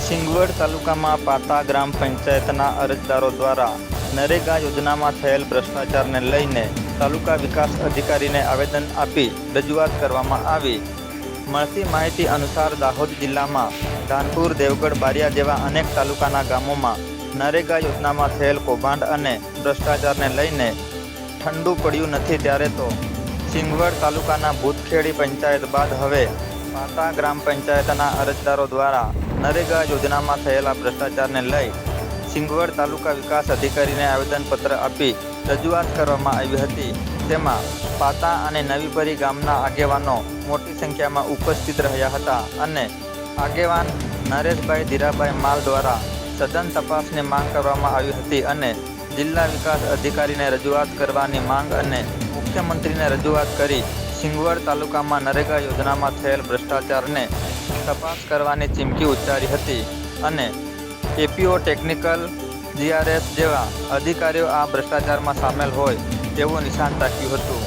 સિંગવડ તાલુકામાં પાતા ગ્રામ પંચાયતના અરજદારો દ્વારા નરેગા યોજનામાં થયેલ ભ્રષ્ટાચારને લઈને તાલુકા વિકાસ અધિકારીને આવેદન આપી રજૂઆત કરવામાં આવી. મળતી માહિતી અનુસાર દાહોદ જિલ્લામાં ધાનપુર, દેવગઢ, બારિયા જેવા અનેક તાલુકાના ગામોમાં નરેગા યોજનામાં થયેલ કૌભાંડ અને ભ્રષ્ટાચારને લઈને ઠંડુ પડ્યું નથી, ત્યારે તો સિંગવડ તાલુકાના ભૂતખેડી પંચાયત બાદ હવે પાતા ગ્રામ પંચાયતના અરજદારો દ્વારા નરેગા યોજનામાં થયેલા ભ્રષ્ટાચારને લઈ સિંગવડ તાલુકા વિકાસ અધિકારીને આવેદનપત્ર આપી રજૂઆત કરવામાં આવી હતી. તેમાં પાતા અને નવીપરી ગામના આગેવાનો મોટી સંખ્યામાં ઉપસ્થિત રહ્યા હતા અને આગેવાન નરેશભાઈ ધીરાભાઈ માલ દ્વારા સઘન તપાસની માંગ કરવામાં આવી હતી અને જિલ્લા વિકાસ અધિકારીને રજૂઆત કરવાની માંગ અને મુખ્યમંત્રીને રજૂઆત કરી સિંગવડ તાલુકામાં નરેગા યોજનામાં થયેલ ભ્રષ્ટાચારને તપાસ કરવાની ચીમકી ઉચ્ચારી હતી અને એપીઓ, ટેકનિકલ, જીઆરએસ જેવા અધિકારીઓ આ ભ્રષ્ટાચારમાં સામેલ હોય તેવું નિશાન તાક્યું હતું.